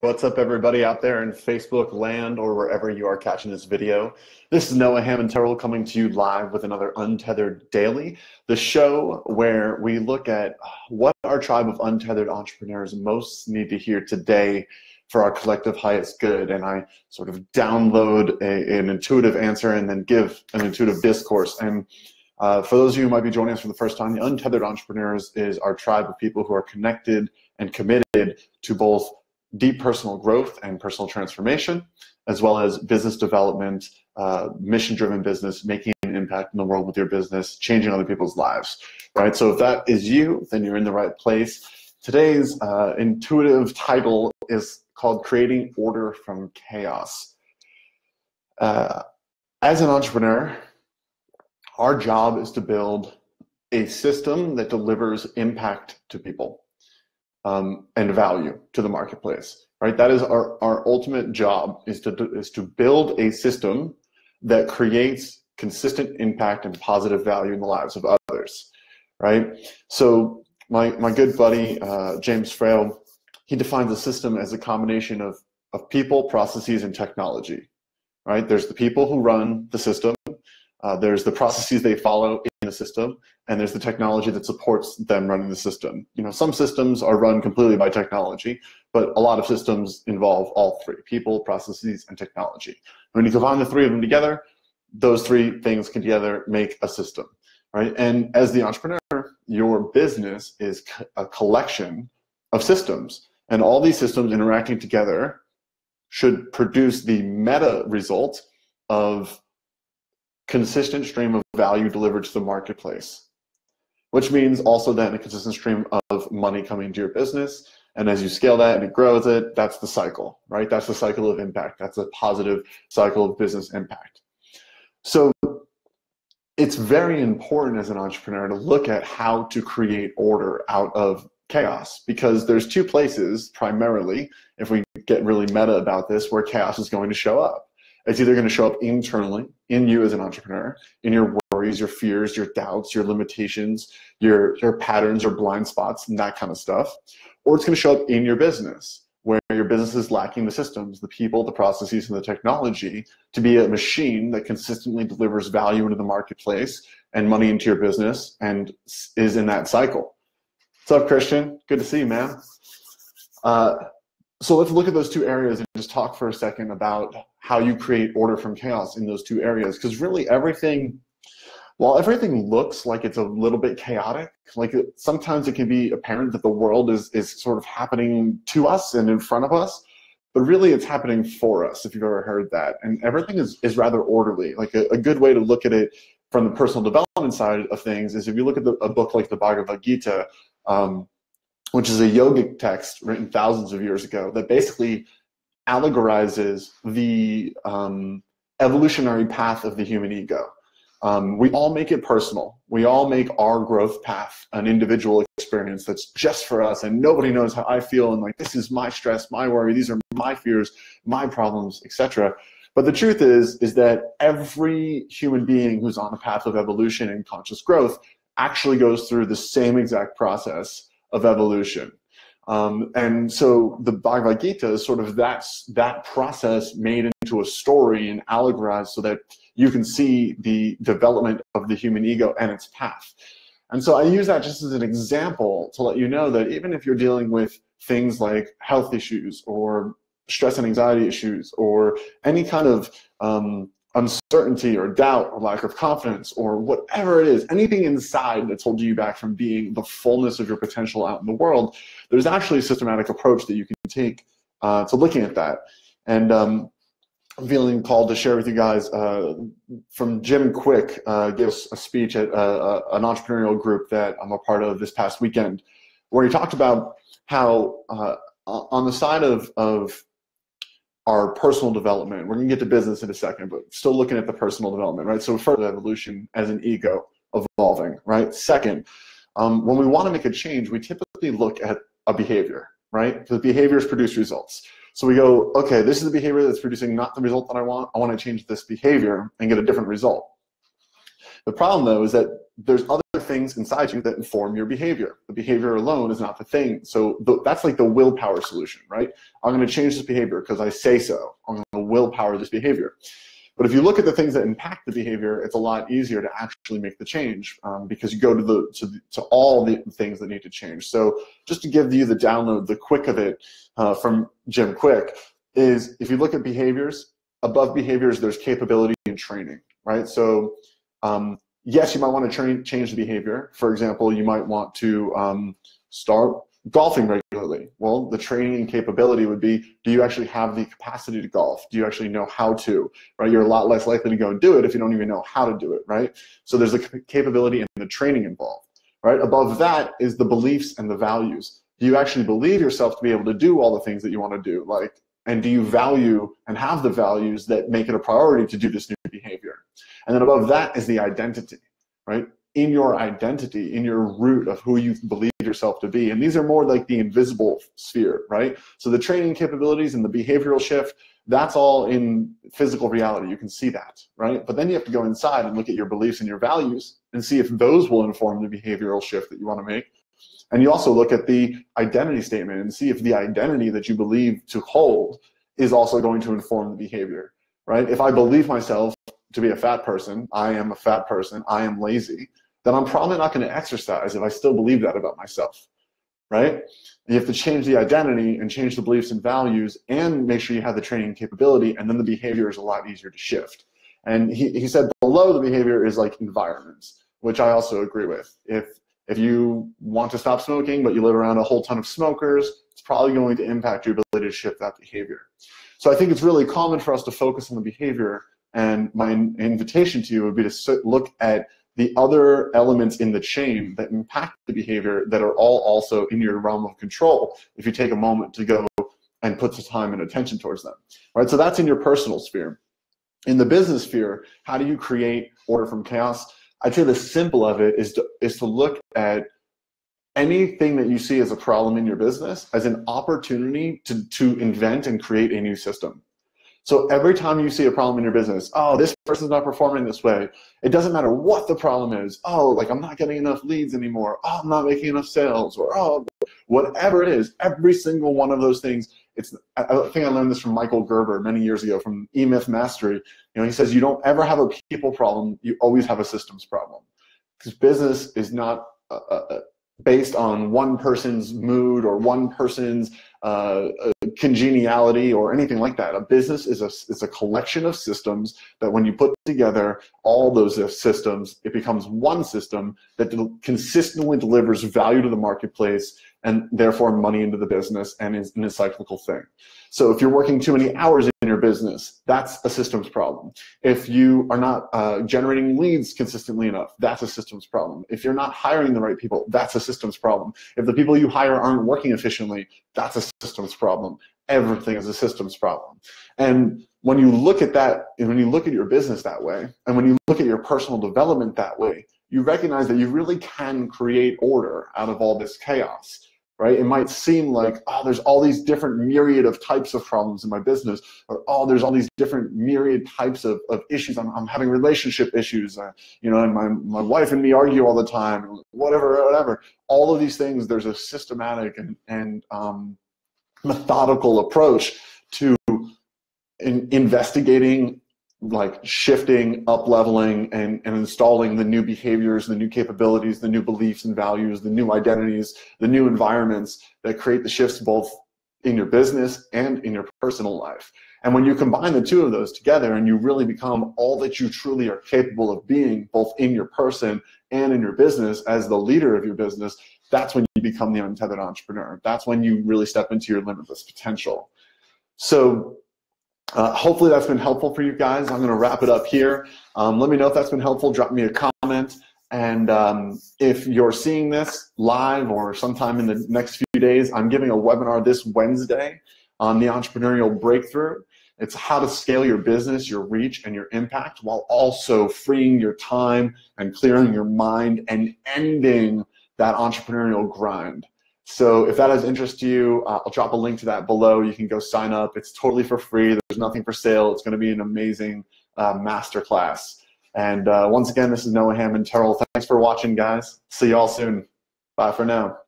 What's up, everybody out there in Facebook land or wherever you are catching this video? This is Noah Hammond Terrell coming to you live with another Untethered Daily, the show where we look at what our tribe of untethered entrepreneurs most need to hear today for our collective highest good. And I sort of download an intuitive answer and then give an intuitive discourse. And for those of you who might be joining us for the first time, the Untethered Entrepreneurs is our tribe of people who are connected and committed to both deep personal growth and personal transformation, as well as business development, mission-driven business, making an impact in the world with your business, changing other people's lives, right? So if that is you, then you're in the right place. Today's intuitive title is called Creating Order from Chaos. As an entrepreneur, our job is to build a system that delivers impact to people. And value to the marketplace, right? That is our ultimate job, is to build a system that creates consistent impact and positive value in the lives of others, right? So my good buddy, James Frail, he defines a system as a combination of people, processes, and technology, right? There's the people who run the system, there's the processes they follow in the system, and there's the technology that supports them running the system. You know, some systems are run completely by technology, but a lot of systems involve all three: people, processes, and technology. When you combine the three of them together, those three things can together make a system, right? And as the entrepreneur, your business is a collection of systems, and all these systems interacting together should produce the meta result of consistent stream of value delivered to the marketplace, which means also then a consistent stream of money coming to your business. And as you scale that and it grows it, that's the cycle, right? That's the cycle of impact. That's a positive cycle of business impact. So it's very important as an entrepreneur to look at how to create order out of chaos, because there's two places primarily, if we get really meta about this, where chaos is going to show up. It's either going to show up internally, in you as an entrepreneur, in your worries, your fears, your doubts, your limitations, your patterns or blind spots, and that kind of stuff. Or it's going to show up in your business, where your business is lacking the systems, the people, the processes, and the technology to be a machine that consistently delivers value into the marketplace and money into your business and is in that cycle. What's up, Christian? Good to see you, man. So let's look at those two areas and just talk for a second about how you create order from chaos in those two areas. Because really everything, while everything looks like it's a little bit chaotic, like sometimes it can be apparent that the world is sort of happening to us and in front of us, but really it's happening for us, if you've ever heard that. And everything is rather orderly. Like a good way to look at it from the personal development side of things is if you look at a book like the Bhagavad Gita, which is a yogic text written thousands of years ago that basically allegorizes the evolutionary path of the human ego. We all make it personal. We all make our growth path an individual experience that's just for us, and nobody knows how I feel, and like, this is my stress, my worry, these are my fears, my problems, etc. But the truth is that every human being who's on a path of evolution and conscious growth actually goes through the same exact process of evolution. And so the Bhagavad Gita is sort of that process made into a story and allegorized so that you can see the development of the human ego and its path. And so I use that just as an example to let you know that even if you're dealing with things like health issues or stress and anxiety issues or any kind of uncertainty or doubt or lack of confidence or whatever it is, anything inside that's holding you back from being the fullness of your potential out in the world, there's actually a systematic approach that you can take to looking at that. And I'm feeling called to share with you guys from Jim Quick, gives a speech at an entrepreneurial group that I'm a part of this past weekend, where he talked about how on the side of our personal development, we're going to get to business in a second, but still looking at the personal development, right? So further evolution as an ego evolving, right? Second, when we want to make a change, we typically look at a behavior, right? Because behaviors produce results. So we go, okay, this is the behavior that's producing not the result that I want. I want to change this behavior and get a different result. The problem, though, is that there's other things inside you that inform your behavior. The behavior alone is not the thing. So that's like the willpower solution, right? I'm going to change this behavior because I say so. I'm going to willpower this behavior. But if you look at the things that impact the behavior, it's a lot easier to actually make the change because you go to all the things that need to change. So just to give you the download, the quick of it from Jim Quick is if you look at behaviors, above behaviors, there's capability and training, right? So yes, you might want to change the behavior. For example, you might want to start golfing regularly. Well, the training and capability would be, do you actually have the capacity to golf? Do you actually know how to, right? You're a lot less likely to go and do it if you don't even know how to do it, right? So there's the capability and the training involved, right? Above that is the beliefs and the values. Do you actually believe yourself to be able to do all the things that you want to do? And do you value and have the values that make it a priority to do this new behavior? And then above that is the identity, right? In your identity, in your root of who you believe yourself to be. And these are more like the invisible sphere, right? So the training capabilities and the behavioral shift, that's all in physical reality. You can see that, right? But then you have to go inside and look at your beliefs and your values and see if those will inform the behavioral shift that you want to make. And you also look at the identity statement and see if the identity that you believe to hold is also going to inform the behavior, right? If I believe myself to be a fat person, I am a fat person, I am lazy, then I'm probably not going to exercise if I still believe that about myself, right? You have to change the identity and change the beliefs and values and make sure you have the training capability, and then the behavior is a lot easier to shift. And he said below the behavior is like environments, which I also agree with. If you want to stop smoking, but you live around a whole ton of smokers, it's probably going to impact your ability to shift that behavior. So I think it's really common for us to focus on the behavior, and my invitation to you would be to look at the other elements in the chain that impact the behavior that are all also in your realm of control if you take a moment to go and put some time and attention towards them, right? So that's in your personal sphere. In the business sphere, how do you create order from chaos? I'd say the simple of it is to look at anything that you see as a problem in your business as an opportunity to invent and create a new system. So every time you see a problem in your business, oh, this person's not performing this way, it doesn't matter what the problem is. Oh, like I'm not getting enough leads anymore. Oh, I'm not making enough sales, or oh, whatever it is, every single one of those things. I think I learned this from Michael Gerber many years ago from E-Myth Mastery. You know, he says you don't ever have a people problem, you always have a systems problem. Because business is not based on one person's mood or one person's congeniality or anything like that. A business is a collection of systems that when you put together all those systems, it becomes one system that consistently delivers value to the marketplace and therefore money into the business and is a cyclical thing. So if you're working too many hours in your business, that's a systems problem. If you are not generating leads consistently enough, that's a systems problem. If you're not hiring the right people, that's a systems problem. If the people you hire aren't working efficiently, that's a systems problem. Everything is a systems problem. And when you look at that, and when you look at your business that way, and when you look at your personal development that way, you recognize that you really can create order out of all this chaos. Right? It might seem like, oh, there's all these different myriad of types of problems in my business, or oh, there's all these different myriad types of issues. I'm having relationship issues, you know, and my wife and me argue all the time, whatever. All of these things, there's a systematic and methodical approach to investigating, like shifting, up-leveling, and installing the new behaviors, the new capabilities, the new beliefs and values, the new identities, the new environments that create the shifts both in your business and in your personal life. And when you combine the two of those together and you really become all that you truly are capable of being, both in your person and in your business as the leader of your business, that's when you become the untethered entrepreneur. That's when you really step into your limitless potential. So hopefully that's been helpful for you guys. I'm going to wrap it up here. Let me know if that's been helpful. Drop me a comment. And if you're seeing this live or sometime in the next few days, I'm giving a webinar this Wednesday on the entrepreneurial breakthrough. It's how to scale your business, your reach, and your impact while also freeing your time and clearing your mind and ending that entrepreneurial grind. So if that has interest to you, I'll drop a link to that below. You can go sign up. It's totally for free. There's nothing for sale. It's going to be an amazing masterclass. And once again, this is Noah Hammond Terrell. Thanks for watching, guys. See y'all soon. Bye for now.